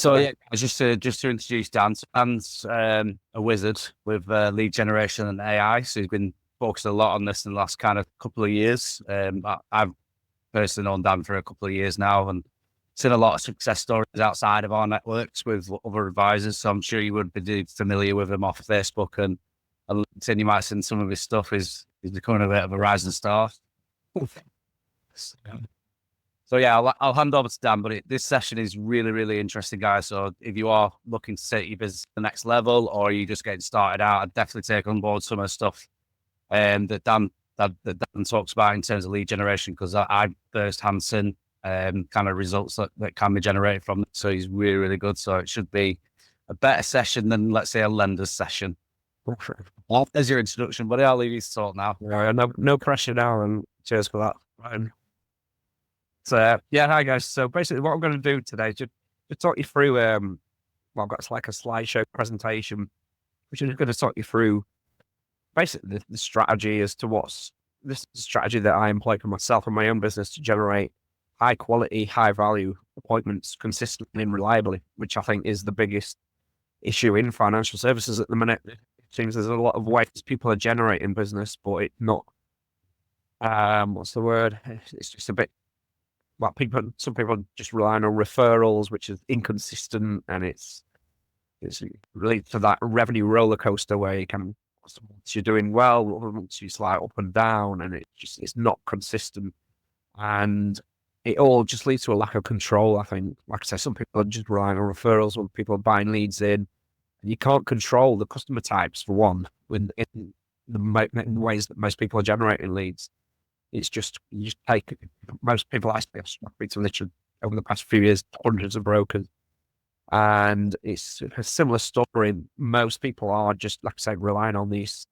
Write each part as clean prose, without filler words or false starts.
So yeah, just to introduce Dan. So Dan's a wizard with lead generation and AI. So he's been focusing a lot on this in the last kind of couple of years. I've personally known Dan for a couple of years now and seen a lot of success stories outside of our networks with other advisors. So I'm sure you would be familiar with him off Facebook and LinkedIn. You might have seen some of his stuff. He's becoming a bit of a rising star. So yeah, I'll hand over to Dan, but this session is really, really interesting, guys. So if you are looking to take your business to the next level, or you're just getting started out, I'd definitely take on board some of the stuff that Dan talks about in terms of lead generation, because I've firsthand seen kind of results that can be generated from it. So he's really, really good. So it should be a better session than, let's say, a lender's session. There's your introduction, buddy. I'll leave you to talk now. No pressure now, and cheers for that, Ryan. So yeah, hi guys. So basically, what I'm going to do today is just talk you through. Well, I've got like a slideshow presentation, which is going to talk you through basically the strategy as to what's this strategy that I employ for myself and my own business to generate high quality, high value appointments consistently and reliably, which I think is the biggest issue in financial services at the minute. It seems there's a lot of ways people are generating business, but it's not. What's the word? It's just a bit. Well, some people just relying on referrals, which is inconsistent, and it's related to that revenue roller coaster where you can, once you're doing well, once you slide up and down, and it's not consistent, and it all just leads to a lack of control. I think, like I said, some people are just relying on referrals, when people are buying leads in, and you can't control the customer types for one, in the ways that most people are generating leads. It's just, you just take most people I speak to literally over the past few years, hundreds of brokers. And it's a similar story. Most people are just, like I said, relying on just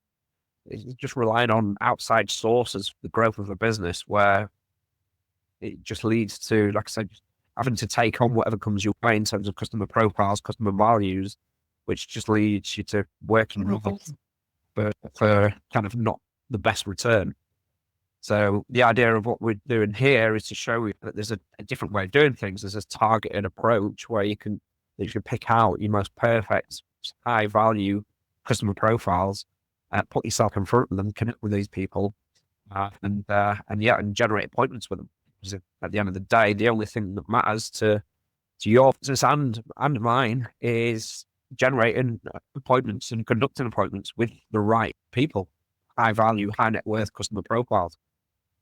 relying on outside sources for the growth of the business, where it just leads to, like I said, having to take on whatever comes your way in terms of customer profiles, customer values, which just leads you to working for kind of not the best return. So the idea of what we're doing here is to show you that there's a different way of doing things. There's a targeted approach where you can pick out your most perfect, high value customer profiles, put yourself in front of them, connect with these people, and generate appointments with them. Because at the end of the day, the only thing that matters to your business and mine is generating appointments and conducting appointments with the right people, high value, high net worth customer profiles.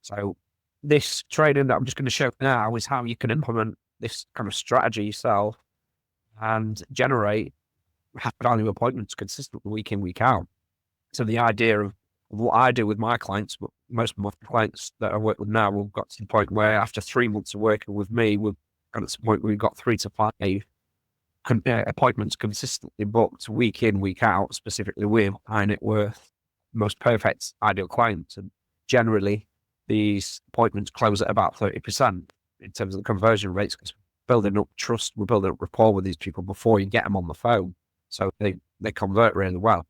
So this training that I'm just going to show now is how you can implement this kind of strategy yourself and generate high value appointments consistently week in, week out. So the idea of what I do with my clients, but most of my clients that I work with now, we've got to the point where after 3 months of working with me, we've got to the point where we've got 3 to 5 appointments consistently booked week in, week out, specifically with high net worth, most perfect ideal clients. And generally, these appointments close at about 30% in terms of the conversion rates, because we're building up trust, we're building up rapport with these people before you get them on the phone. So they convert really well.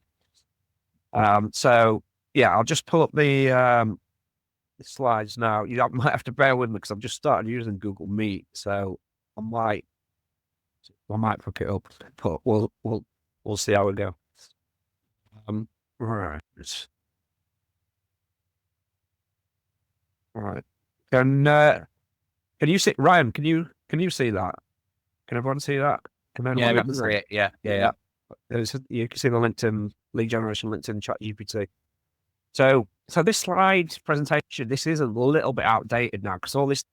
So yeah, I'll just pull up the slides now. You might have to bear with me because I've just started using Google Meet, so I might fuck it up, but we'll see how we go. Right. All right. Can you see, Ryan? Can you see that? Can everyone see that? Yeah, we can see it. Yeah. You can see the LinkedIn lead generation, LinkedIn chat GPT. So this slide presentation, this is a little bit outdated now because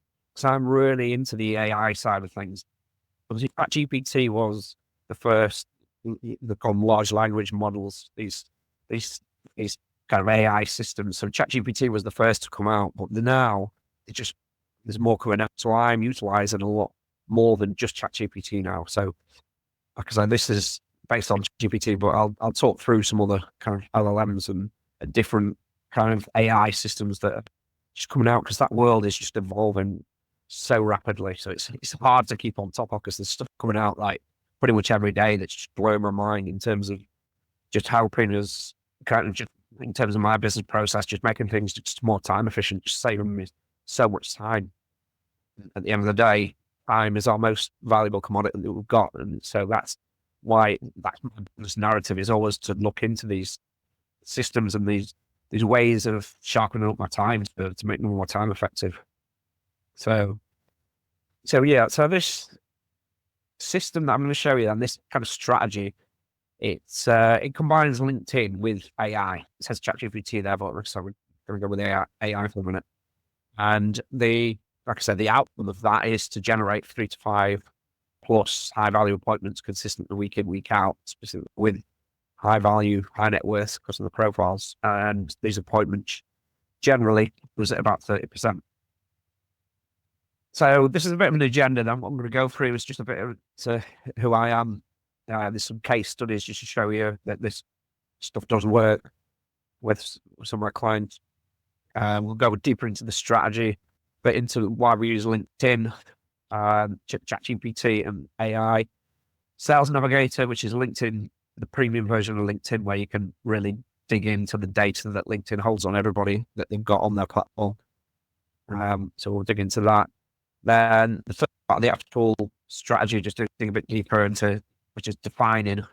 I'm really into the AI side of things. Obviously, ChatGPT was the first. They call them large language models. These kind of AI systems. So ChatGPT was the first to come out, but now there's more coming out. So I'm utilizing a lot more than just ChatGPT now. So like I said, this is based on ChatGPT, but I'll talk through some other kind of LLMs and different kind of AI systems that are just coming out, because that world is just evolving so rapidly. So it's hard to keep on top of, because there's stuff coming out like pretty much every day that's just blowing my mind in terms of just helping us kind of just in terms of my business process, just making things just more time efficient, just saving me so much time. At the end of the day, time is our most valuable commodity that we've got. And so that's why this narrative is always to look into these systems and these ways of sharpening up my time to make them more time effective. So this system that I'm going to show you and this kind of strategy, it combines LinkedIn with AI. It says ChatGPT there, but so we're going to go with AI for a minute. And like I said, the outcome of that is to generate 3 to 5 plus high value appointments consistently week in, week out, specifically with high value, high net worth customer profiles. And these appointments generally was at about 30%. So this is a bit of an agenda. Then what I'm going to go through is just a bit of who I am. There's some case studies just to show you that this stuff does work with some of my clients. We'll go deeper into the strategy, but into why we use LinkedIn, ChatGPT and AI. Sales Navigator, which is LinkedIn, the premium version of LinkedIn, where you can really dig into the data that LinkedIn holds on everybody that they've got on their platform. So we'll dig into that. Then the third part of the actual strategy, just to dig a bit deeper into, which is defining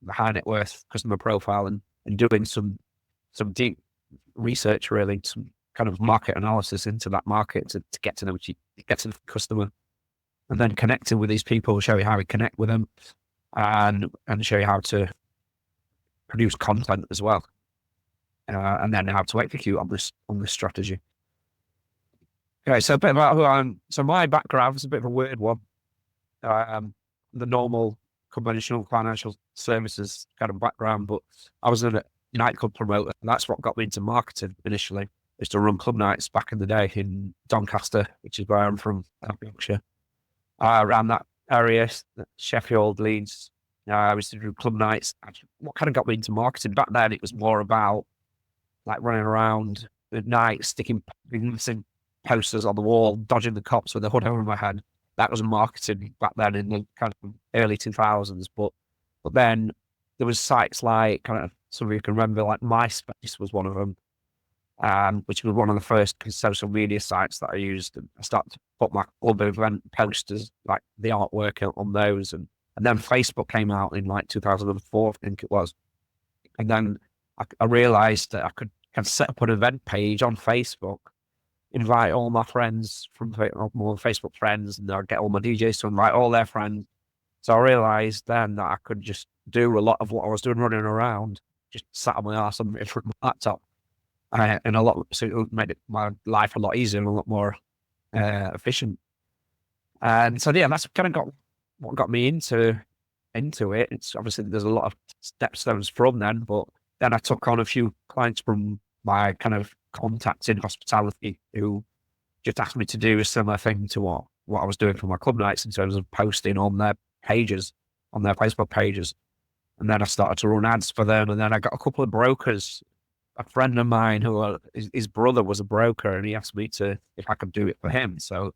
the high net worth customer profile and doing some deep research, really, some kind of market analysis into that market to get to know get to the customer, and then connecting with these people, show you how we connect with them, and show you how to produce content as well, and then how to execute on this strategy. Okay, so a bit about who I am. So my background is a bit of a weird one. The normal conventional financial services kind of background, but I was a nightclub promoter, and that's what got me into marketing initially. I used to run club nights back in the day in Doncaster, which is where I'm from, Yorkshire. Around that area, Sheffield, Leeds. I used to do club nights. What kind of got me into marketing back then? It was more about like running around at night, sticking posters on the wall, dodging the cops with a hood over my head. That was marketing back then in the kind of early 2000s. But then there was sites like, kind of, some of you can remember, like MySpace was one of them, which was one of the first social media sites that I used. And I started to put my club event posters, like the artwork on those. And then Facebook came out in like 2004, I think it was. And then I realized that I could kind of set up an event page on Facebook, invite all my friends from more Facebook friends, and I'd get all my DJs to invite all their friends. So I realized then that I could just do a lot of what I was doing running around, just sat on my ass in front of my laptop. So it made my life a lot easier and a lot more efficient. And so, yeah, that's kind of what got me into it. It's obviously there's a lot of stepstones from then, but then I took on a few clients from my kind of contacts in hospitality who just asked me to do a similar thing to what I was doing for my club nights in terms of posting on their pages, on their Facebook pages. And then I started to run ads for them. And then I got a couple of brokers. A friend of mine his brother was a broker, and he asked me if I could do it for him. So I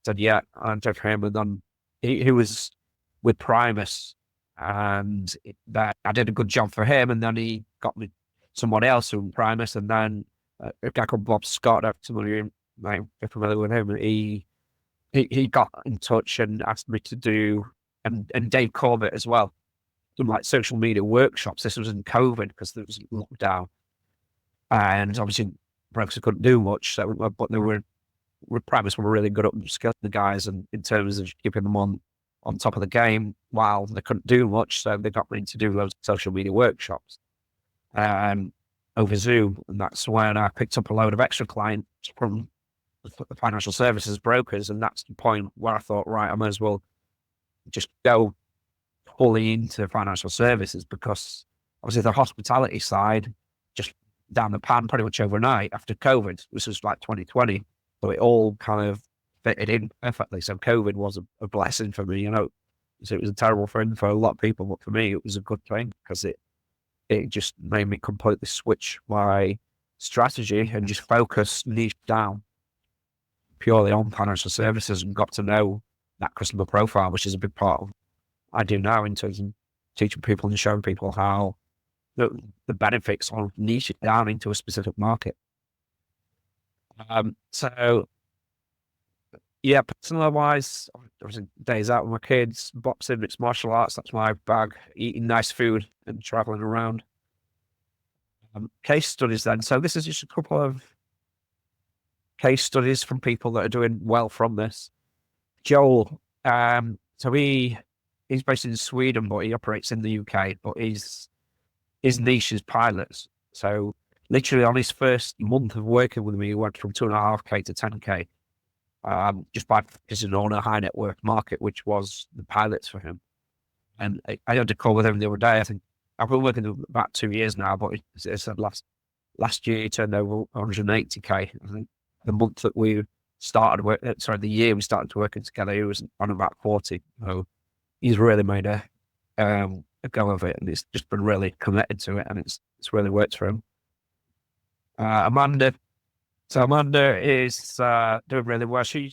said, yeah, I'll do it for him. And then he was with Primus, and that I did a good job for him. And then he got me someone else from Primus, and then a guy called Bob Scott, someone who might be familiar with him. He got in touch and asked me to do, and Dave Corbett as well, some like social media workshops. This was in COVID because there was lockdown, and obviously brokers couldn't do much. So, but they were Primus were really good at upskilling the guys, and in terms of keeping them on top of the game while they couldn't do much. So they got me to do loads of social media workshops over Zoom, and that's when I picked up a load of extra clients from the financial services brokers. And that's the point where I thought, right, I might as well just go fully into financial services, because obviously the hospitality side just down the pan pretty much overnight after COVID. This was like 2020, so it all kind of fitted in perfectly. So COVID was a blessing for me, So it was a terrible thing for a lot of people, but for me it was a good thing, because it just made me completely switch my strategy and just focus niche down purely on financial services, and got to know that customer profile, which is a big part of what I do now in terms of teaching people and showing people how the benefits of niche it down into a specific market. So Yeah, personal wise, obviously days out with my kids, boxing, mixed martial arts, that's my bag, eating nice food and traveling around. Case studies then. So this is just a couple of case studies from people that are doing well from this. Joel, so he's based in Sweden, but he operates in the UK, but his niche is pilots. So literally on his first month of working with me, he went from 2.5K to 10K. Just by focusing on a high net worth market, which was the pilots for him. And I had a call with him the other day. I think I've been working with him about 2 years now, but it said last year he turned over 180K. I think the month that we started work, the year we started working together, he was on about 40. So he's really made a go of it, and it's just been really committed to it, and it's really worked for him. Amanda. So Amanda is doing really well. She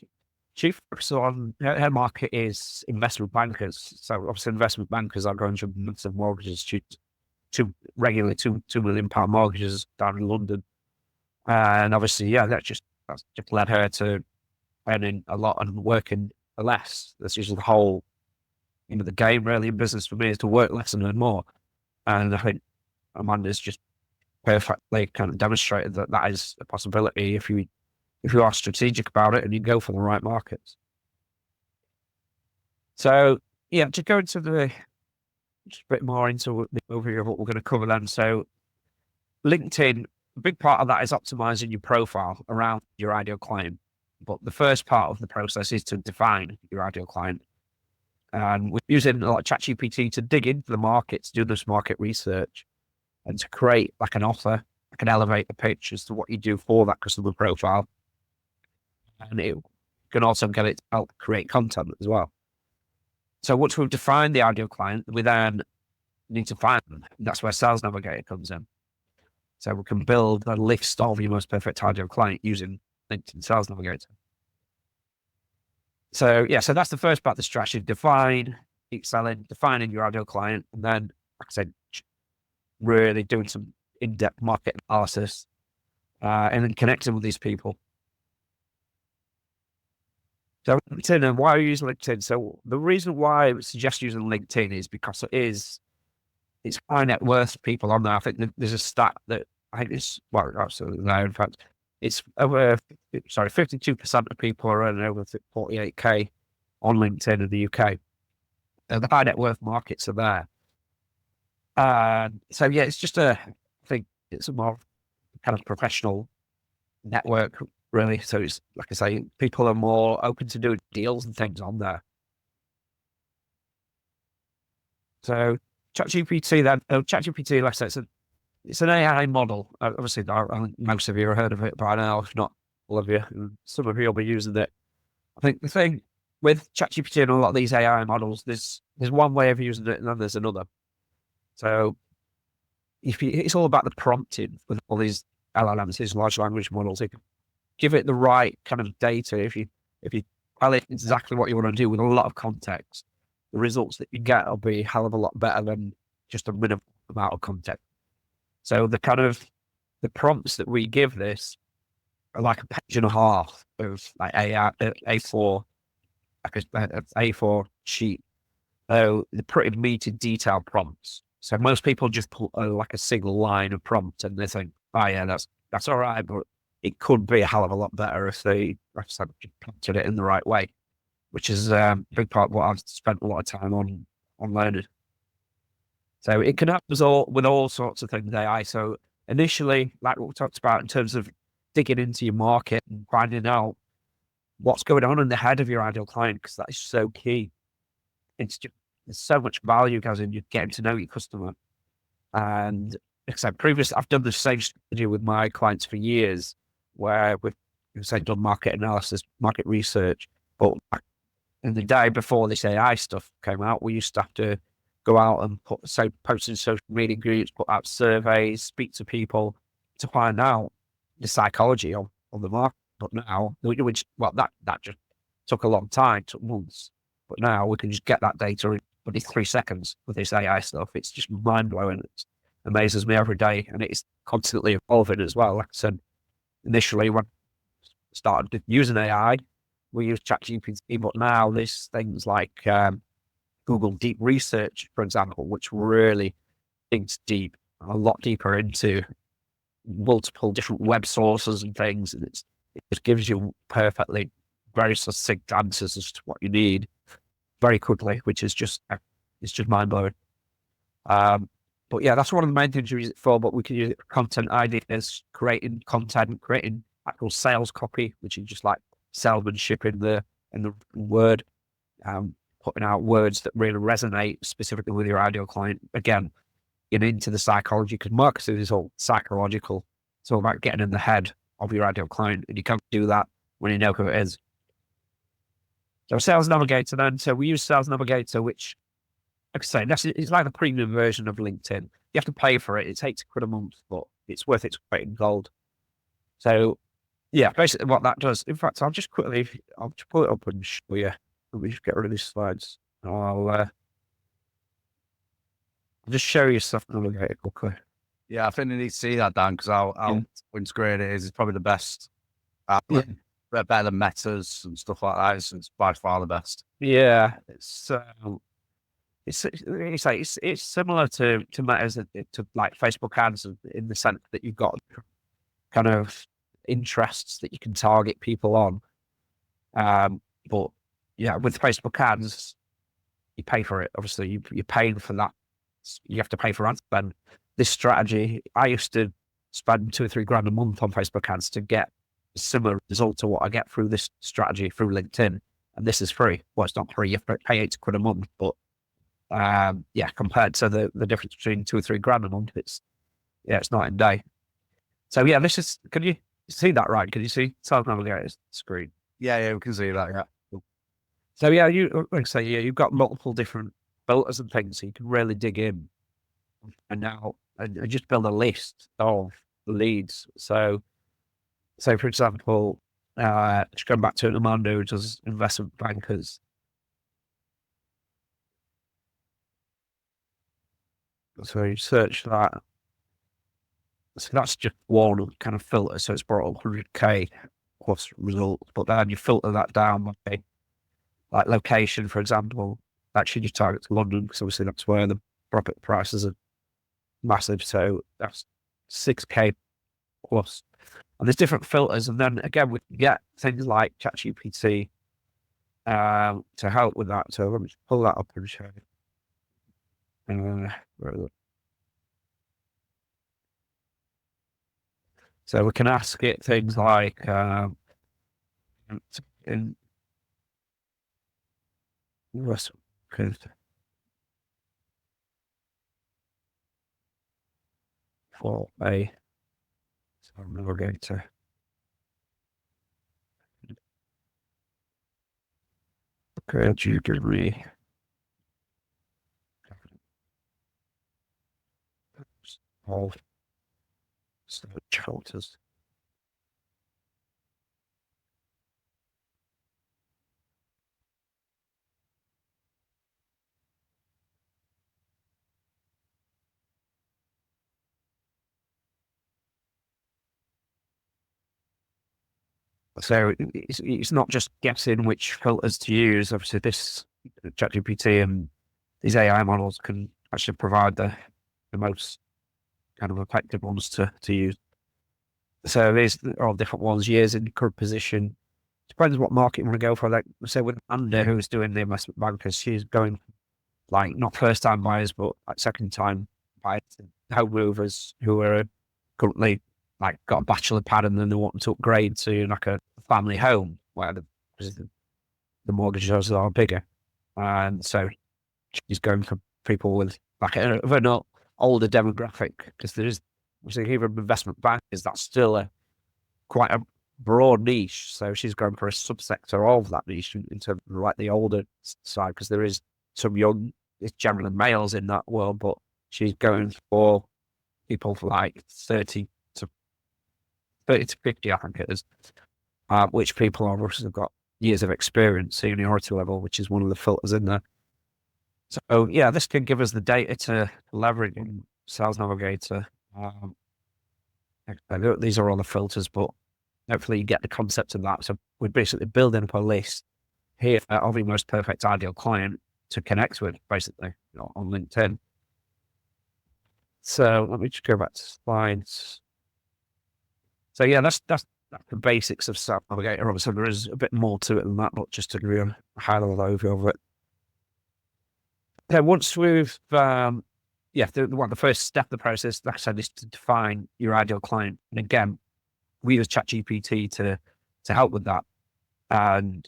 focuses on her market is investment bankers. So obviously investment bankers are going through massive mortgages to regularly £2 million mortgages down in London. And obviously, yeah, that's just led her to earning a lot and working less. That's usually the whole the game really in business for me, is to work less and earn more. And I think Amanda's just perfectly kind of demonstrated that is a possibility if you are strategic about it and you go for the right markets. So yeah, to go into just a bit more into the overview of what we're going to cover then. So LinkedIn, a big part of that is optimizing your profile around your ideal client. But the first part of the process is to define your ideal client. And we're using a lot of ChatGPT to dig into the markets, do this market research, and to create like an offer, like an elevator pitch as to what you do for that customer profile. And it can also get it to help create content as well. So once we've defined the ideal client, we then need to find them. That's where Sales Navigator comes in. So we can build a list of your most perfect ideal client using LinkedIn Sales Navigator. So yeah, so that's the first part of the strategy: defining your ideal client, and then, like I said, really doing some in-depth market analysis, and then connecting with these people. So LinkedIn, and why I use LinkedIn. So the reason why I would suggest using LinkedIn is because it's high net worth people on there. I think there's a stat that I think it's, well, absolutely no, in fact, it's over, 52% of people are earning over 48K on LinkedIn in the UK. And the high net worth markets are there. So yeah, it's just I think it's a more kind of professional network, really. So it's, like I say, people are more open to doing deals and things on there. So ChatGPT then, ChatGPT, like I said, it's an AI model. Obviously, I think most of you have heard of it by now, if not all of you. And some of you will be using it. I think the thing with ChatGPT and a lot of these AI models, there's one way of using it, and then there's another. So it's all about the prompting with all these LLMs, these large language models. If you give it the right kind of data, if you tell it exactly what you want to do with a lot of context, the results that you get will be a hell of a lot better than just a minimal amount of context. So the prompts that we give this are like a page and a half of like A4, like a A4 sheet. So they're pretty meaty, detailed prompts. So most people just put like a single line of prompt and they think, oh yeah, that's all right, but it could be a hell of a lot better if they prompted it in the right way, which is a big part of what I've spent a lot of time on learning. So it can help us all with all sorts of things, AI. So initially, like what we talked about in terms of digging into your market and finding out what's going on in the head of your ideal client, because that is so key. It's just, there's so much value goes in you getting to know your customer. And except I've done the same strategy with my clients for years, where we've done market analysis, market research. But in the day before this AI stuff came out, we used to have to go out and post in social media groups, put out surveys, speak to people to find out the psychology on the market. But now, that just took a long time, took months. But now we can just get that data in 3 seconds with this AI stuff. It's just mind blowing. It amazes me every day, and it's constantly evolving as well. Like I said, initially when I started using AI, we use ChatGPT, but now there's things like Google Deep Research, for example, which really digs deep, a lot deeper into multiple different web sources and things. And it just gives you perfectly very succinct answers as to what you need very quickly, which is just, it's just mind blowing. But yeah, that's one of the main things you use it for, but we can use it for content ideas, creating content, creating actual sales copy, which is just like salesmanship in the word, putting out words that really resonate specifically with your ideal client. Again, getting into the psychology, because marketing is all psychological. It's all about getting in the head of your ideal client, and you can't do that when you know who it is. So Sales Navigator then, so we use Sales Navigator, which, like I say, it's like the premium version of LinkedIn. You have to pay for it. It's £80 a month, but it's worth its weight in gold. So yeah, basically what that does, in fact, I'll just pull it up and show you. Let me just get rid of these slides. I'll just show you stuff Navigator quickly. Yeah, I think you need to see that, Dan, because how integrated it is. It's probably the best. Better than Metas and stuff like that. It's by far the best. Yeah, it's similar to Metas, to like Facebook ads, in the sense that you've got kind of interests that you can target people on. But yeah, with Facebook ads, you pay for it. Obviously, you're paying for that. You have to pay for ad spend. This strategy, I used to spend £2 or £3 grand a month on Facebook ads to get a similar result to what I get through this strategy through LinkedIn. And this is free. Well, it's not free. You have to pay £80 a month, but yeah, compared to the difference between £2 or £3 grand a month, it's night and day. So yeah, this is. Can you see that right? Can you see Sales Navigator's screen? Yeah, we can see that. Yeah. So yeah, you've got multiple different filters and things, so you can really dig in. And now I just build a list of leads. So for example, just going back to Amanda, who does investment bankers. So you search that. So that's just one kind of filter. So it's brought up 100K plus results, but then you filter that down by like location, for example. Actually, you target London, because obviously that's where the property prices are massive. So that's 6K plus. And there's different filters. And then again, we can get things like ChatGPT to help with that. So let me just pull that up and show you. Where is it? So we can ask it things like, for a Navigator. Could you give me all search filters? So it's not just guessing which filters to use. Obviously, this ChatGPT and these AI models can actually provide the most kind of effective ones to use. So these are all different ones. Years in current position. Depends what market you want to go for. Like, say with Amanda, who's doing the investment bankers, she's going like not first time buyers, but like second time buyers, home movers who are currently like got a bachelor pad and then they want to upgrade to like a family home where the mortgages are bigger. And so she's going for people with like an older demographic, because there is, even investment bankers, that's still quite a broad niche. So she's going for a subsector of that niche in terms of like the older side, because there is some young, it's generally males in that world, but she's going for people for like 30 to 50, I think it is, which people are obviously got years of experience, seniority level, which is one of the filters in there. So yeah, this can give us the data to leverage in Sales Navigator. These are all the filters, but hopefully you get the concept of that. So we're basically building up a list here of your most perfect ideal client to connect with, basically, on LinkedIn. So let me just go back to slides. So yeah, that's the basics of Sales Navigator. Obviously, there is a bit more to it than that, but just to give you a high level overview of it. Then once we've, the first step of the process, like I said, is to define your ideal client. And again, we use ChatGPT to help with that. And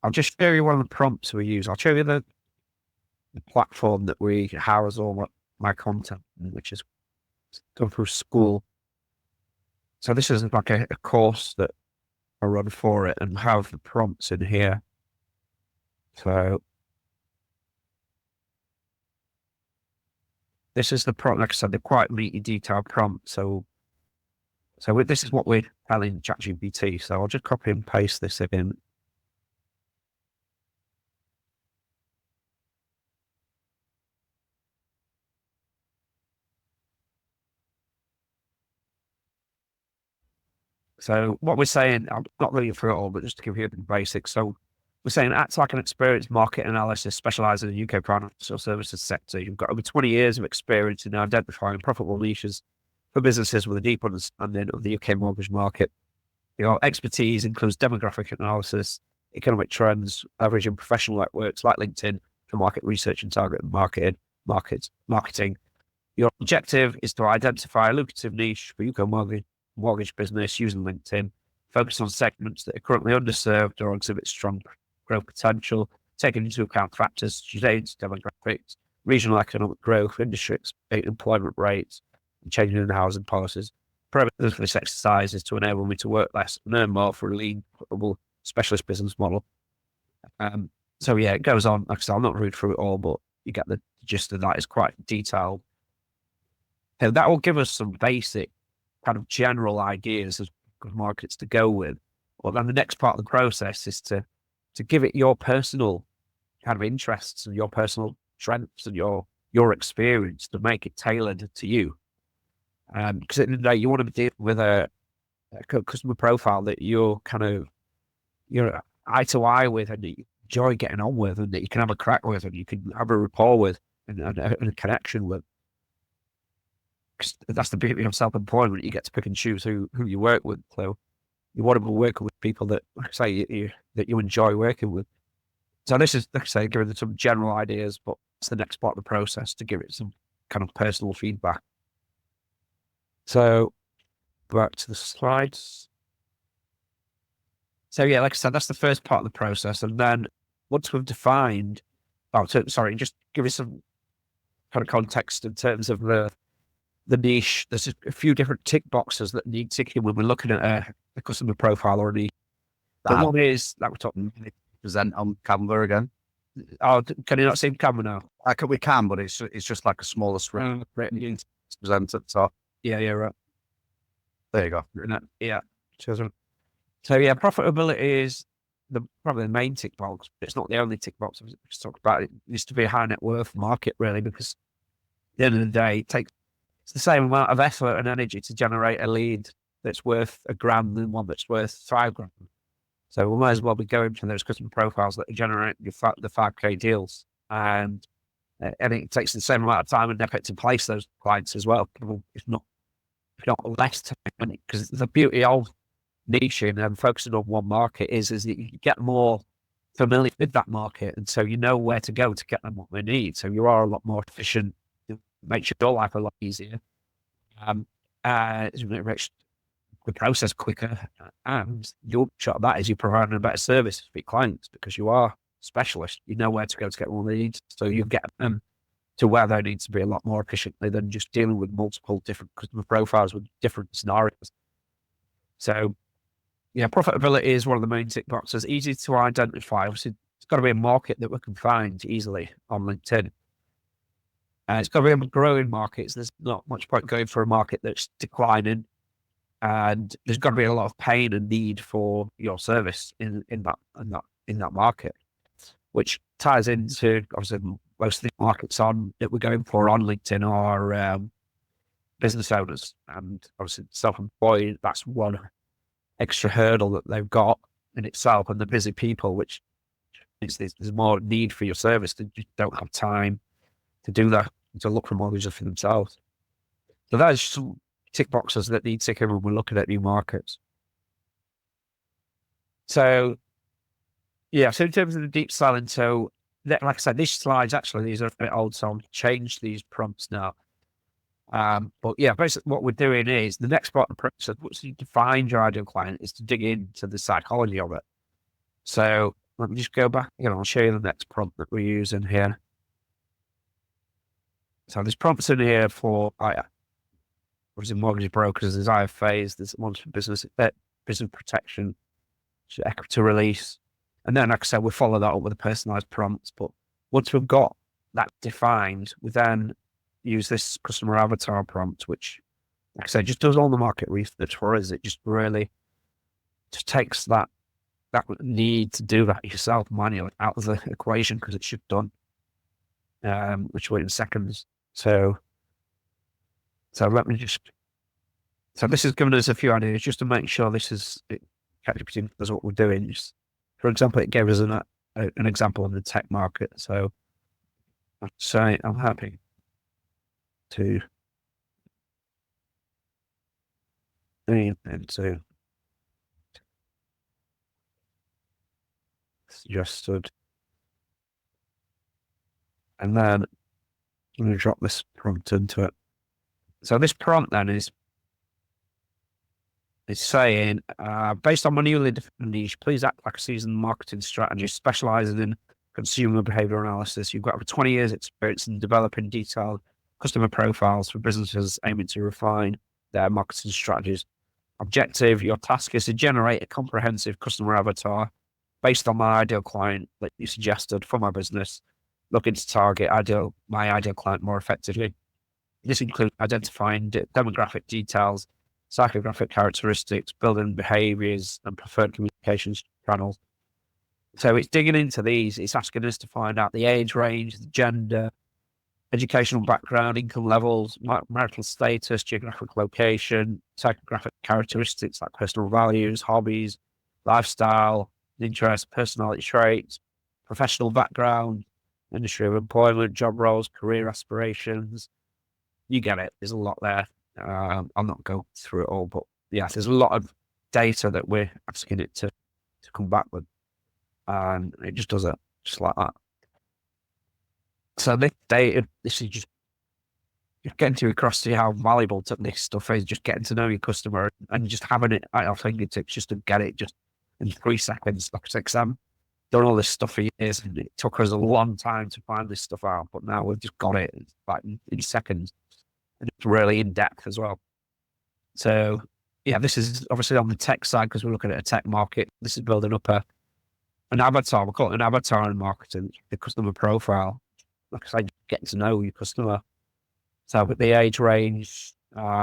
I'll just show you one of the prompts we use. I'll show you the platform that we house all my content, which is done through school. So this is like a course that I run for it and have the prompts in here. So this is the prompt. Like I said, they're quite meaty, detailed prompt. So this is what we're telling ChatGPT. So I'll just copy and paste this in. So what we're saying, I'm not reading through it all, but just to give you the basics. So we're saying act like an experienced market analyst specializing in the UK financial services sector. You've got over 20 years of experience in identifying profitable niches for businesses with a deep understanding of the UK mortgage market. Your expertise includes demographic analysis, economic trends, leveraging professional networks like LinkedIn for market research and target marketing. Your objective is to identify a lucrative niche for UK mortgage business using LinkedIn, focus on segments that are currently underserved or exhibit strong growth potential, taking into account factors such as age, demographics, regional economic growth, industry employment rates, and changing in housing policies. The purpose of this exercise is to enable me to work less and earn more for a lean, profitable specialist business model. So yeah, it goes on. Like I said, I'll not read through it all, but you get the gist of that. It's quite detailed. And that will give us some basic kind of general ideas of markets to go with. Well, then the next part of the process is to give it your personal kind of interests and your personal strengths and your experience to make it tailored to you. Because at the end of the day, you want to be dealing with a customer profile that you're eye to eye with and that you enjoy getting on with and that you can have a crack with and you can have a rapport with and a connection with. Because that's the beauty of self-employment. You get to pick and choose who you work with. So you want to be working with people that, like I say, that you enjoy working with. So this is, like I say, giving them some general ideas, but it's the next part of the process to give it some kind of personal feedback. So back to the slides. So yeah, like I said, that's the first part of the process. And then once we've defined, just give you some kind of context in terms of the niche. There's a few different tick boxes that need ticking when we're looking at a customer profile or a niche. The one is that we're talking Present on Canva again. Oh, can you not see Canva now? We can, but it's just like a smaller screen. Present it. So yeah, right. There you go. Yeah. So yeah, profitability is probably the main tick box, but it's not the only tick box. I just talked about it. It needs to be a high net worth market, really, because at the end of the day, it's the same amount of effort and energy to generate a lead that's worth £1,000 than one that's worth £5,000. So we might as well be going for those customer profiles that generate the 5K deals. And it takes the same amount of time and effort to place those clients as well. If not less time, because the beauty of niching and focusing on one market is that you get more familiar with that market. And so you know where to go to get them what they need. So you are a lot more efficient. It makes your life a lot easier. It makes the process quicker. And the upshot of that is you're providing a better service for your clients because you are a specialist. You know where to go to get what they need. So you get them to where they need to be a lot more efficiently than just dealing with multiple different customer profiles with different scenarios. So yeah, profitability is one of the main tick boxes. Easy to identify. Obviously, it's got to be a market that we can find easily on LinkedIn. It's got to be a growing market. So there's not much point going for a market that's declining. And there's got to be a lot of pain and need for your service in that market, which ties into obviously most of the markets that we're going for on LinkedIn are business owners and obviously self-employed. That's one extra hurdle that they've got in itself, and the busy people, which is there's more need for your service. They just don't have time to do that, to look for mortgages for themselves. So that is some tick boxes that need ticking when we're looking at new markets. So yeah, so in terms of the deep selling, so like I said, these slides actually, these are a bit old, so I'll change these prompts now. But yeah, basically what we're doing is the next part of the process, once you define your ideal client, is to dig into the psychology of it. So let me just go back, I'll show you the next prompt that we're using here. So there's prompts in here for mortgage brokers, there's IFAs, there's ones for business protection, equity release. And then, like I said, we follow that up with a personalized prompts. But once we've got that defined, we then use this customer avatar prompt, which, like I said, just does all the market research for us. It just really just takes that need to do that yourself manually out of the equation, because it's just done, which will wait in seconds. So let me just, so this is giving us a few ideas just to make sure this is ChatGPT does what we're doing. Just, for example, it gave us an example of the tech market. So I'd say I'm happy to into suggested, and then I'm going to drop this prompt into it. So this prompt then is saying, based on my newly defined niche, please act like a seasoned marketing strategist specializing in consumer behavior analysis. You've got over 20 years experience in developing detailed customer profiles for businesses aiming to refine their marketing strategies. Objective, your task is to generate a comprehensive customer avatar based on my ideal client that you suggested for my business, looking to target my ideal client more effectively. This includes identifying demographic details, psychographic characteristics, building behaviors, and preferred communications channels. So it's digging into these. It's asking us to find out the age range, the gender, educational background, income levels, marital status, geographic location, psychographic characteristics like personal values, hobbies, lifestyle, interests, personality traits, professional background, industry of employment, job roles, career aspirations. You get it. There's a lot there. I'll not go through it all, but yeah, there's a lot of data that we're asking it to come back with, and it just does it just like that. So this data, this is just getting to across to how valuable this stuff is, just getting to know your customer and just having it at our fingertips just to get it just in 3 seconds. Like I said, 'cause I've done all this stuff for years and it took us a long time to find this stuff out, but now we've just got it like in seconds, and it's really in depth as well. So yeah, this is obviously on the tech side because we're looking at a tech market. This is building up an avatar. We call it an avatar in marketing, the customer profile. Like I say, getting to know your customer. So with the age range,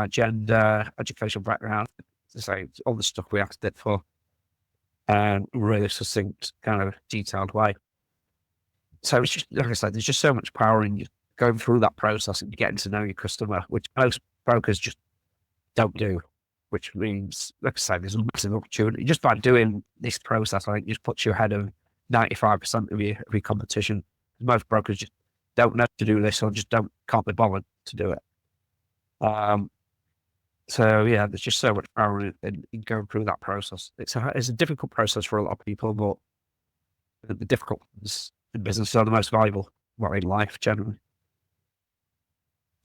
gender, educational background, to say all the stuff we asked it for, and really succinct, kind of detailed way. So it's just, like I said, there's just so much power in you going through that process and getting to know your customer, which most brokers just don't do. Which means, like I say, there's a massive opportunity just by doing this process. I think just puts you ahead of 95% of your competition. Most brokers just don't know to do this or just can't be bothered to do it. So yeah, there's just so much power in going through that process. It's a difficult process for a lot of people, but the difficult ones in business are the most valuable, in life generally.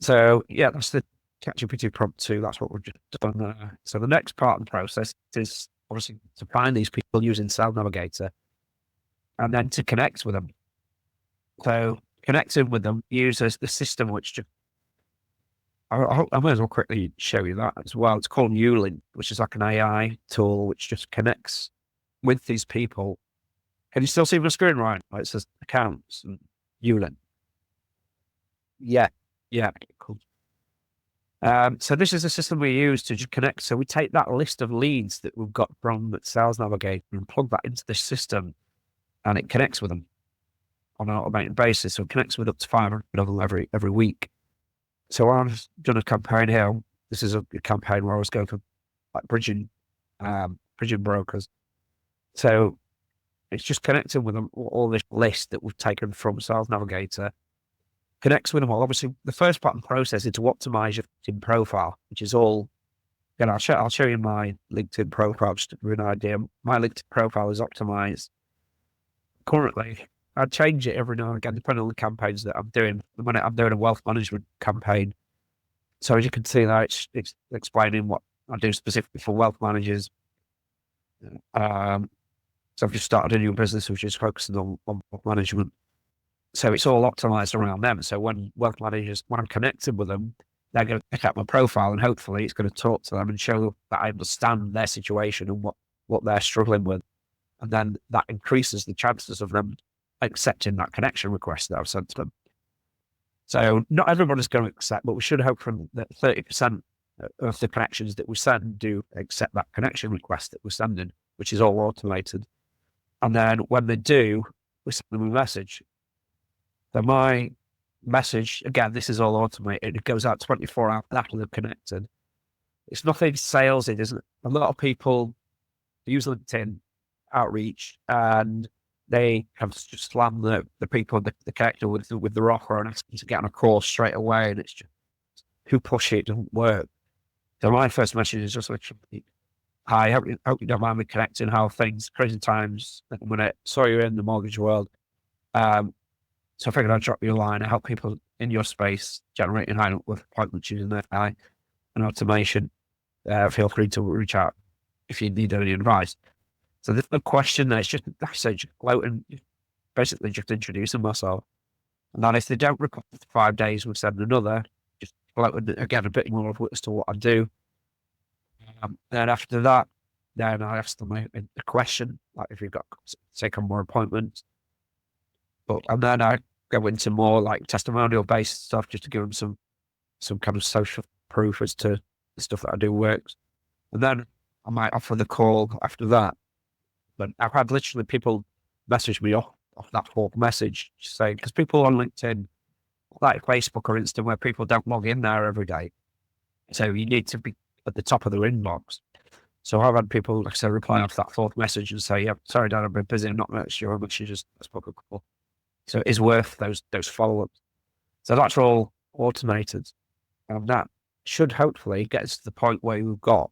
So yeah, that's the ChatGPT prompt 2. That's what we've just done. So the next part of the process is obviously to find these people using Sales Navigator and then to connect with them. So connecting with them uses the system, which just, I may as well quickly show you that as well. It's called NewLink, which is like an AI tool which just connects with these people. Can you still see my screen, Ryan? It says accounts and NewLink. Yeah, cool. So this is a system we use to just connect. So we take that list of leads that we've got from the Sales Navigator and plug that into this system, and it connects with them on an automated basis. So it connects with up to 500 of them every week. So I've done a campaign here. This is a campaign where I was going for like bridging pigeon brokers. So it's just connecting with them, all this list that we've taken from Sales Navigator, connects with them all. Obviously, the first part of the process is to optimize your LinkedIn profile, which is all, again, I'll show you my LinkedIn profile just to give you an idea. My LinkedIn profile is optimized. Currently, I change it every now and again, depending on the campaigns that I'm doing. When I'm doing a wealth management campaign, so as you can see there, it's explaining what I do specifically for wealth managers. So I've just started a new business which is focusing on wealth management. So it's all optimized around them. So when wealth managers, when I'm connected with them, they're going to pick up my profile and hopefully it's going to talk to them and show that I understand their situation and what they're struggling with. And then that increases the chances of them accepting that connection request that I've sent to them. So not everybody's going to accept, but we should hope from that 30% of the connections that we send do accept that connection request that we're sending, which is all automated. And then when they do, we send them a message. So my message, again, this is all automated. It goes out 24 hours after they've connected. It's nothing sales, it isn't. A lot of people use LinkedIn outreach and they have just slammed the people, the character with the offer and ask them to get on a call straight away. And it's just, who push it doesn't work. So my first message is just literally, hi, hope you don't mind me connecting, how things, crazy times at the minute. Saw you in the mortgage world. So I figured I'd drop you a line and help people in your space generating high net worth appointments using AI and automation. Feel free to reach out if you need any advice. So there's no question there. It's just, like I said, just go out and basically just introducing myself. And then if they don't reply for 5 days, we'll send another, just go out and again, a bit more of as to what I do. Then after that, then I ask them a question, like if you've got to take on more appointments. And then I go into more like testimonial based stuff just to give them some kind of social proof as to the stuff that I do works. And then I might offer the call after that. But I've had literally people message me off that fourth message saying, because people on LinkedIn, like Facebook or Insta, where people don't log in there every day. So you need to be at the top of their inbox. So I've had people, like I said, reply off that fourth message and say, yeah, sorry, Dan, I've been busy. I'm not sure, but you just let's book a call. So it is worth those follow-ups. So that's all automated. And that should hopefully get us to the point where we've got,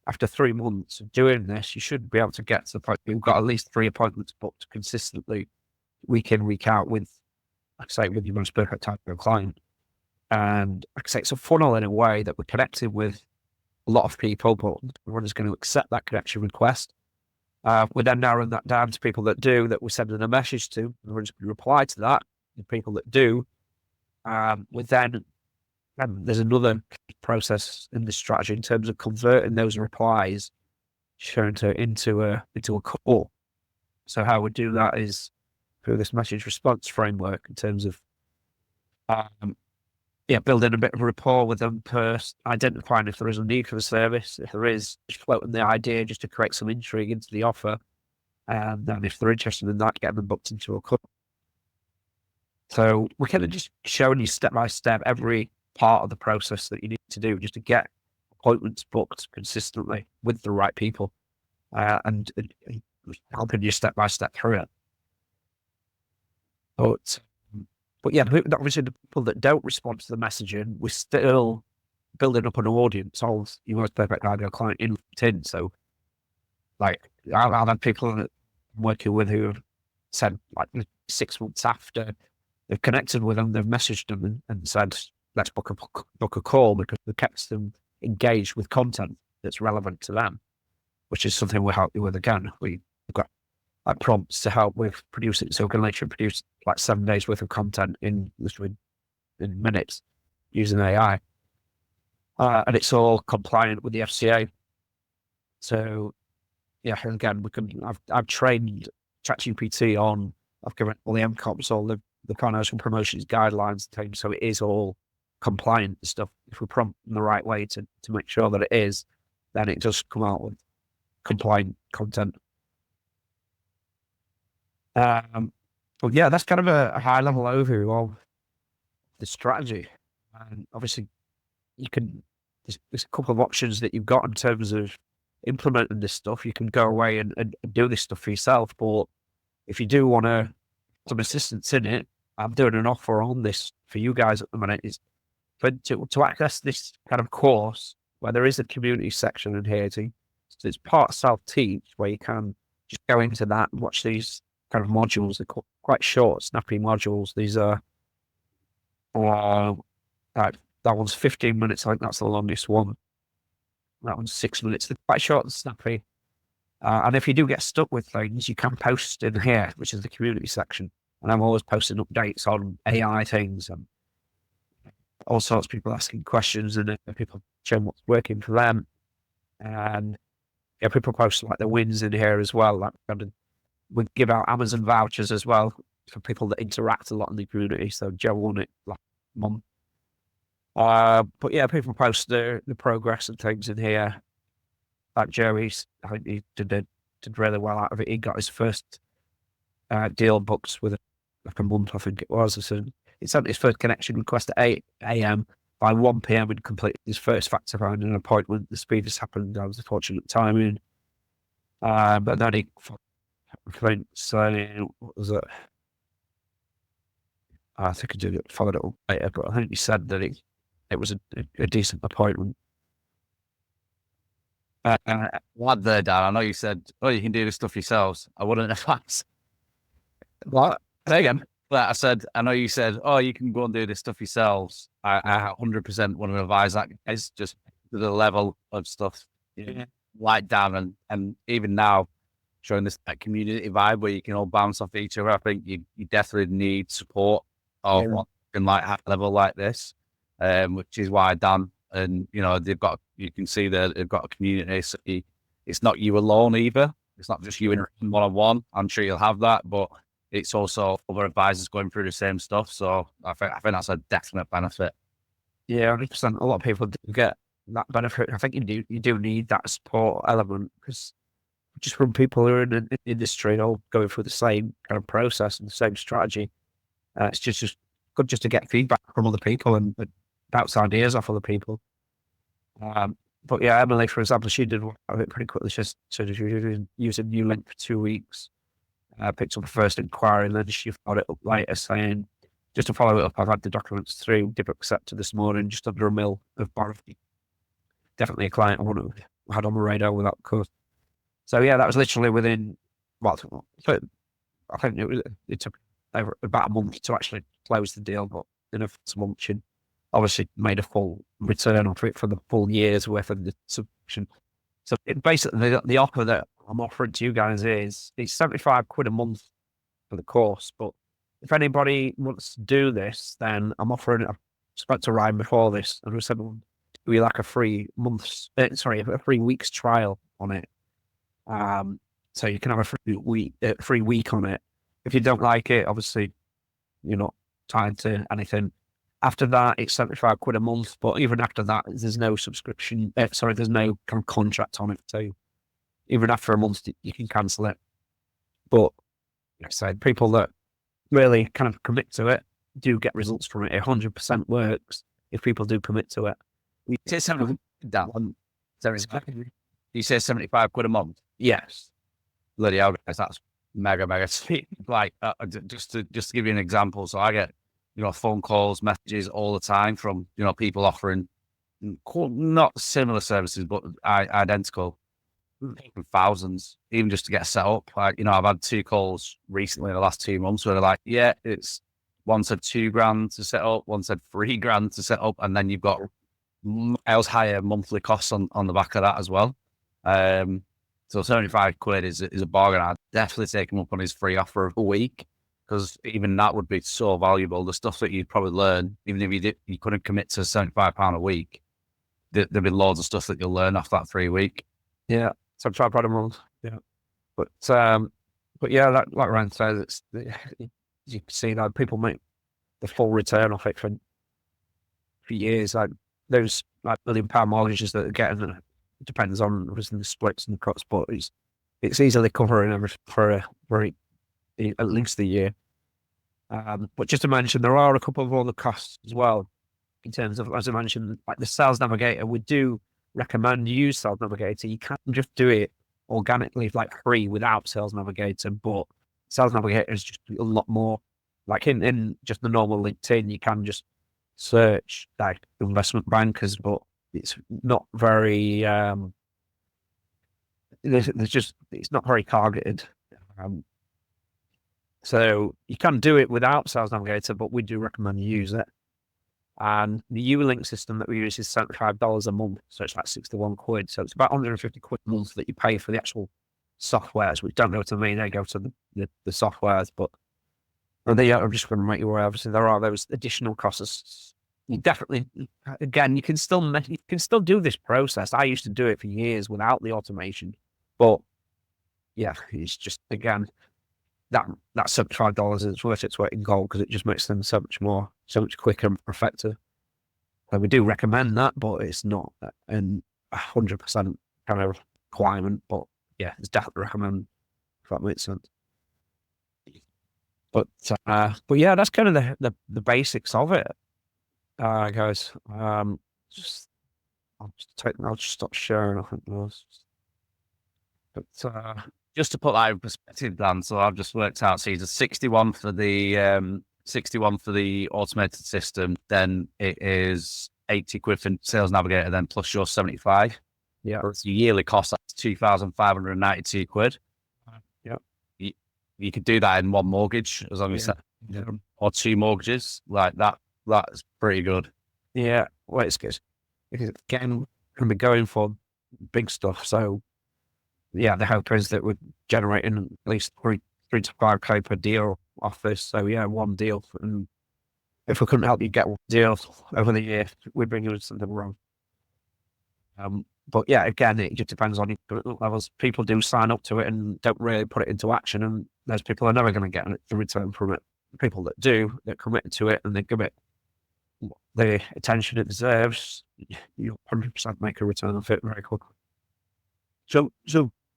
after 3 months of doing this, you should be able to get to the point where you've got at least 3 appointments booked consistently, week in, week out with, like I say, with your most perfect type of client. And like I say, it's a funnel in a way that we're connected with a lot of people, but everyone's going to accept that connection request. We're then narrowing that down to people that do, that we're sending a message to. We're just going to reply to that. The people that do, and there's another process in this strategy in terms of converting those replies into a call. So how we do that is through this message response framework in terms of building a bit of rapport with them first, identifying if there is a need for the service. If there is, just floating the idea just to create some intrigue into the offer. And then if they're interested in that, get them booked into a call. So we're kind of just showing you step by step every part of the process that you need to do just to get appointments booked consistently with the right people, and helping you step by step through it. But yeah, obviously the people that don't respond to the messaging, we're still building up an audience of your most perfect ideal client in LinkedIn. So like I've had people that I'm working with who have said like 6 months after they've connected with them, they've messaged them and said, let's book a call, because we kept them engaged with content that's relevant to them, which is something we'll help you with again. We've got like prompts to help with producing, so we can literally produce like 7 days worth of content in minutes using AI. And it's all compliant with the FCA. So yeah, again, I've trained ChatGPT on, I've given all the MCOPs, all the financial promotions guidelines, so it is all compliant stuff. If we prompt in the right way to make sure that it is, then it does come out with compliant content. But yeah, that's kind of a high level overview of the strategy. And obviously there's a couple of options that you've got in terms of implementing this stuff, you can go away and do this stuff for yourself. But if you do want some assistance in it, I'm doing an offer on this for you guys at the minute. Is to access this kind of course where there is a community section in here. So it's part self-teach where you can just go into that and watch these kind of modules. They're quite short, snappy modules. These are, that one's 15 minutes. I think that's the longest one. That one's 6 minutes. They're quite short and snappy. And if you do get stuck with things, you can post in here, which is the community section. And I'm always posting updates on AI things and all sorts of people asking questions and people showing what's working for them. And yeah, people post like the wins in here as well. Like we give out Amazon vouchers as well for people that interact a lot in the community. So Joe won it last month. But yeah, people post the progress and things in here. Like Joey's, I think he did really well out of it. He got his first deal booked with like a month, I think it was. So he sent his first connection request at 8 a.m. By 1 p.m. he'd completed his first factor finding appointment. The speed just happened. That was the fortunate timing. But then he saying, what was it? I think I followed it up later, but I think he said that it was a decent appointment. Lad there, Dan, I know you said, oh, you can do this stuff yourselves. I wouldn't advise. What? Say again. But I said, I know you said, oh, you can go and do this stuff yourselves. I 100% want to advise that. It's just the level of stuff, like Dan, and even now, showing this that community vibe where you can all bounce off each other. I think you definitely need support of in like high level like this, which is why Dan and you can see that they've got a community. So it's not you alone either. It's not just you in one-on-one. I'm sure you'll have that, but it's also other advisors going through the same stuff. So I think that's a definite benefit. Yeah, 100%. A lot of people do get that benefit. I think you do need that support element because just from people who are in the industry and all going through the same kind of process and the same strategy, it's just good just to get feedback from other people and bounce ideas off other people. But yeah, Emily, for example, she did it pretty quickly. She was using NewLink for 2 weeks. Picked up a first inquiry and then she followed it up later saying, just to follow it up, I've had the documents through, dip accepted this morning, just under $1 million of borrowing. Definitely a client I had on the radar with that course. So yeah, that was literally within, I think it took over about a month to actually close the deal, but enough to launch and obviously made a full return on it for the full year's worth of the subscription. So basically the offer that I'm offering to you guys is it's 75 quid a month for the course. But if anybody wants to do this, then I'm offering, I spoke to Ryan before this and we said we'll do like a free week's trial on it. So you can have a free week on it. If you don't like it, obviously you're not tied to anything. After that, it's 75 quid a month. But even after that, there's no subscription. There's no kind of contract on it. So even after a month, you can cancel it. But like I said, people that really kind of commit to it do get results from it. 100% works if people do commit to it. You say 75 quid a month? Yes. Bloody hell, guys, that's mega sweet. Like, just to give you an example, so I get phone calls, messages all the time from people offering not similar services but identical, thousands, even just to get set up. Like, I've had 2 calls recently in the last 2 months where they're like, yeah, it's one said $2,000 to set up, one said $3,000 to set up, and then you've got else higher monthly costs on the back of that as well. So 75 quid is a bargain. I'd definitely take him up on his free offer of a week, because even that would be so valuable. The stuff that you'd probably learn, even if you couldn't commit to £75 a week, there'd be loads of stuff that you'll learn off that 3 week. Yeah. So try a month. Yeah. But yeah, like Ryan says, you can see that people make the full return off it for years. Like those like £1 million mortgages that they're getting, it depends on obviously the splits and the cuts, but it's easily covering everything for at least a year. But just to mention, there are a couple of other costs as well in terms of, as I mentioned, like the Sales Navigator. We do recommend you use Sales Navigator. You can't just do it organically, like free, without Sales Navigator. But Sales Navigator is just a lot more like in just the normal LinkedIn. You can just search like investment bankers, but it's not very. It's not very targeted. So you can do it without Sales Navigator, but we do recommend you use it. And the NewLink system that we use is $75 a month. So it's like 61 quid. So it's about 150 quid a month that you pay for the actual softwares, which don't go to me, they go to the softwares. But I'm just going to make you aware, obviously, there are those additional costs. You definitely, again, you can still do this process. I used to do it for years without the automation. But yeah, it's just, again, that $75 is worth its weight in gold because it just makes them so much quicker and effective. So we do recommend that, but it's not an 100% kind of requirement. But yeah, it's definitely recommend, if that makes sense. But yeah, that's kind of the basics of it, guys. I'll just stop sharing. I think those. But just to put that in perspective, Dan, so I've just worked out. So he's a 61 for the automated system. Then it is 80 quid for Sales Navigator, then plus your 75. Yeah, it's your yearly cost. That's 2,592 quid. Yeah, you could do that in one mortgage as long as or two mortgages like that. That's pretty good. Yeah, well, it's good because again, can be going for big stuff. So yeah, the hope is that we're generating at least 3 to 5K per deal off this. So yeah, one deal. And if we couldn't help you get one deal over the year, we'd bring you something wrong. But yeah, again, it just depends on your commitment levels. People do sign up to it and don't really put it into action, and those people are never going to get the return from it. People that do, that commit to it and they give it the attention it deserves, you'll 100% make a return of it very quickly. So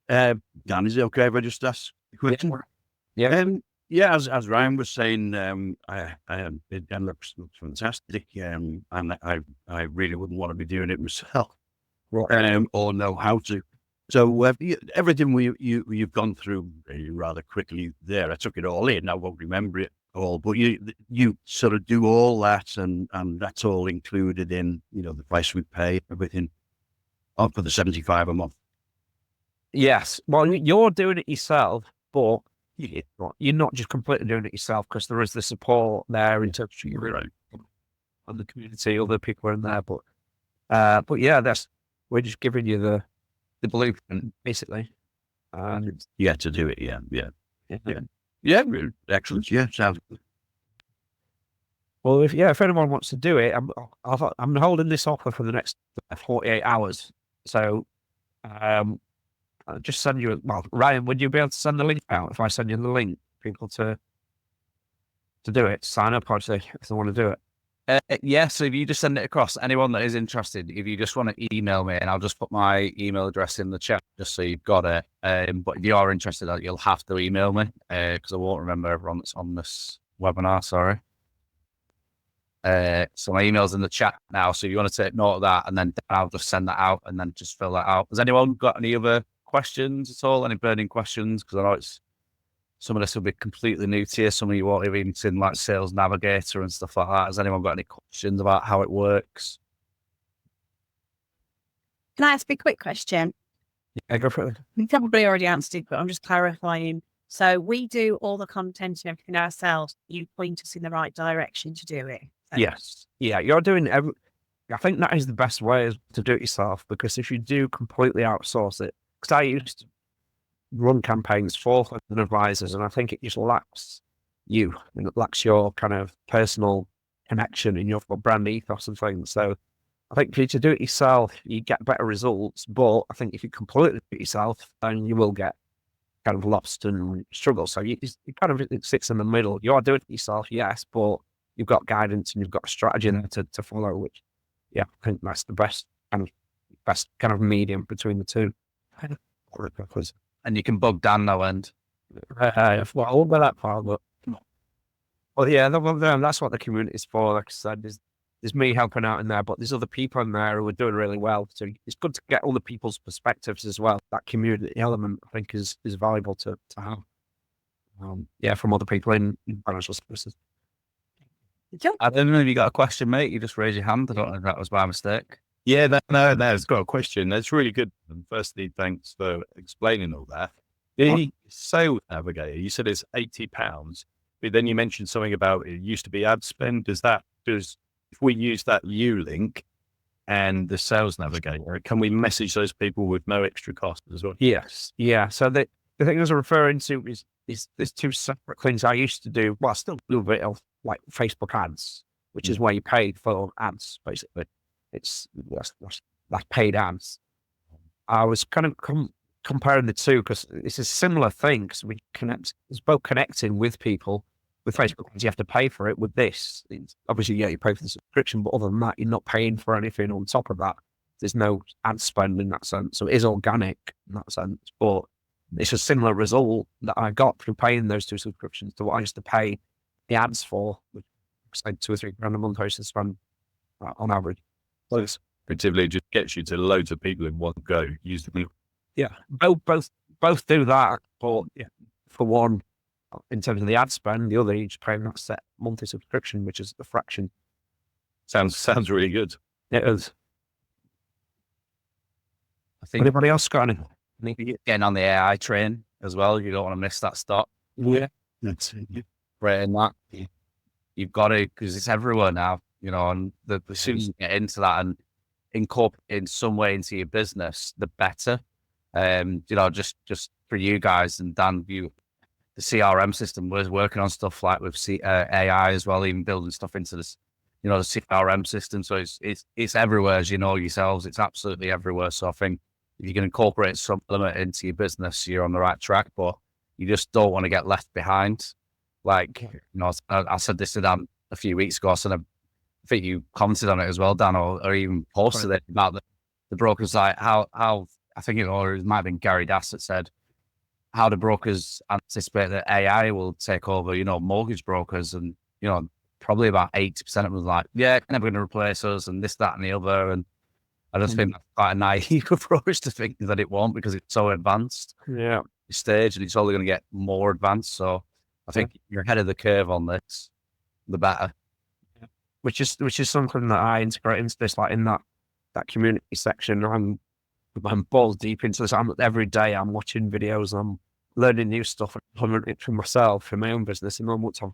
Dan, is it okay if I just ask a question? Yeah. As Ryan was saying, it looks fantastic, and I really wouldn't want to be doing it myself, or know how to. So everything you've gone through rather quickly there, I took it all in. I won't remember it all, but you sort of do all that, and that's all included in the price we pay, everything up for the 75 a month. Yes. Well, you're doing it yourself, but you're not just completely doing it yourself because there is the support there in terms of your and the community, other people are in there. But yeah, we're just giving you the blueprint basically. To do it. Yeah. Excellent. Yeah, sounds good. Well, if anyone wants to do it, I'm holding this offer for the next 48 hours. So, I'll just send you. Ryan, would you be able to send the link out if I send you the link? People to do it, sign up, or if they want to do it. Yeah, so if you just send it across, anyone that is interested, if you just want to email me, and I'll just put my email address in the chat just so you've got it. But if you are interested, you'll have to email me because I won't remember everyone that's on this webinar. Sorry. So my email's in the chat now. So if you want to take note of that, and then I'll just send that out and then just fill that out. Has anyone got any other questions at all? Any burning questions? Because I know some of this will be completely new to you. Some of you won't have even seen like Sales Navigator and stuff like that. Has anyone got any questions about how it works? Can I ask a quick question? Yeah, go for it. You probably already answered it, but I'm just clarifying. So we do all the content and everything ourselves. You point us in the right direction to do it. Yes. Yeah, you're doing I think that is the best way to do it yourself, because if you do completely outsource it, because I used to run campaigns for advisors, and I think it just lacks you, and it lacks your kind of personal connection in your brand ethos and things. So I think for you to do it yourself, you get better results. But I think if you completely do it yourself, then you will get kind of lost and struggle. So it sits in the middle. You are doing it yourself, yes, but you've got guidance and you've got a strategy there to follow, which, yeah, I think that's the best kind of medium between the two. And you can bug Dan no end. Well, I won't go that far, but yeah, that's what the community is for. Like I said, is there's me helping out in there, but there's other people in there who are doing really well. So it's good to get other people's perspectives as well. That community element, I think, is valuable to have. From other people in financial services. I don't know if you got a question, mate. You just raise your hand. I don't know if that was by mistake. Yeah, no, it's got a question. That's really good. And firstly, thanks for explaining all that. The sales navigator, you said it's £80, but then you mentioned something about it used to be ad spend. Does if we use that NewLink and the sales navigator, can we message those people with no extra cost as well? Yes. Yeah. So the thing I was referring to is there's two separate things I used to do. Well, I still do a bit of like Facebook ads, which is where you pay for ads, basically. That's paid ads. I was kind of comparing the two because it's a similar thing because it's both connecting with people. With Facebook ads, you have to pay for it. With this, obviously, you pay for the subscription, but other than that, you're not paying for anything on top of that. There's no ad spend in that sense. So it is organic in that sense, but it's a similar result that I got through paying those two subscriptions to what I used to pay the ads for, which was like $2 or $3 grand a month I used to spend on average. So it's effectively just gets you to loads of people in one go. Use the new. Yeah, both do that, but for one, in terms of the ad spend, the other you just pay that set monthly subscription, which is a fraction. Sounds really good. It is. I think Anybody else got any? getting on the AI train as well. You don't want to miss that stop. Yeah, that's it. Right in that. You've got to, because it's everywhere now, and the sooner you get into that and incorporate in some way into your business, the better. Just for you guys and Dan, the CRM system was working on stuff like with AI as well, even building stuff into this, the CRM system. So it's everywhere, as you know yourselves. It's absolutely everywhere. So I think if you can incorporate some element into your business, you're on the right track. But you just don't want to get left behind. Like, I said this to Dan a few weeks ago. So I think you commented on it as well, Dan, or even posted it about the brokers. Like how I think it might have been Gary Dass that said, how do brokers anticipate that AI will take over, mortgage brokers? And, probably about 80% of them was like, yeah, it's never going to replace us and this, that, and the other. And I just think that's quite a naive approach to think that it won't because it's so advanced. Yeah. Stage, and it's only going to get more advanced. So I think you're ahead of the curve on this, the better. Which is something that I integrate into this, like in that community section. I'm balls deep into this. Every day I'm watching videos, I'm learning new stuff and implementing it for myself, for my own business. And then once I've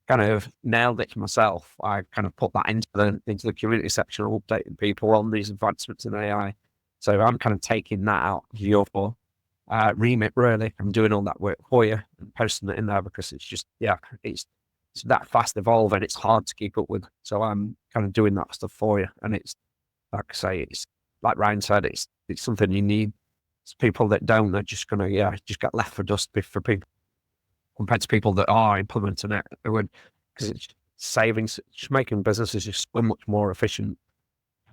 kind of nailed it for myself, I kind of put that into the community section, updating people on these advancements in AI. So I'm kind of taking that out of your remit, really. I'm doing all that work for you and posting it in there because it's just, it's that fast evolving. It's hard to keep up with. So I'm kind of doing that stuff for you. And it's, like I say, it's like Ryan said, it's something you need. It's people that don't, they're just going to, just get left for dust for people compared to people that are implementing it. Because it's savings, just making businesses just so much more efficient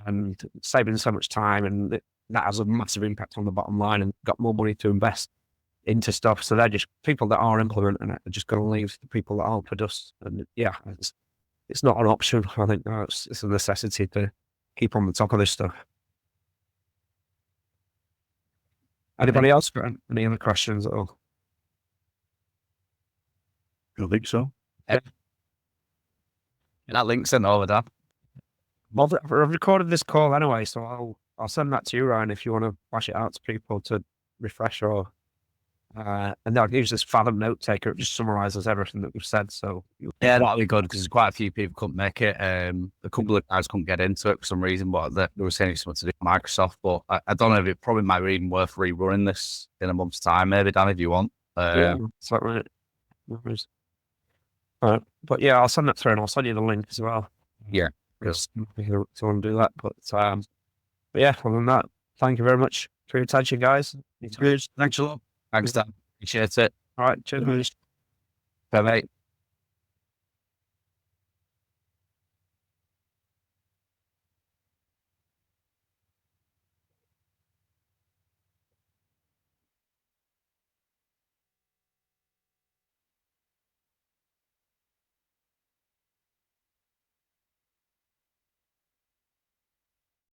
and saving so much time. And that has a massive impact on the bottom line and got more money to invest into stuff. So they're just people that are implementing it are just going to leave the people that aren't for dust. And it's not an option. I think it's a necessity to keep on the top of this stuff. Anybody else got any other questions at all? I think so. And that link's sent over, Dan. Well, I've recorded this call anyway, so I'll send that to you, Ryan, if you want to flash it out to people to refresh or and I'll use this Fathom note taker. It just summarizes everything that we've said. So that'll be good because quite a few people couldn't make it. A couple of guys couldn't get into it for some reason, but they were saying it's something to do with Microsoft. But I don't know if it probably might be even worth rerunning this in a month's time, maybe, Dan, if you want. Is that right? All right. But I'll send that through and I'll send you the link as well. Yeah. Because you want to do that. But other than that, thank you very much for your attention, guys. Cheers. Thanks a lot. Thanks, Dan. Appreciate it. All right. Cheers, mate. Bye, mate.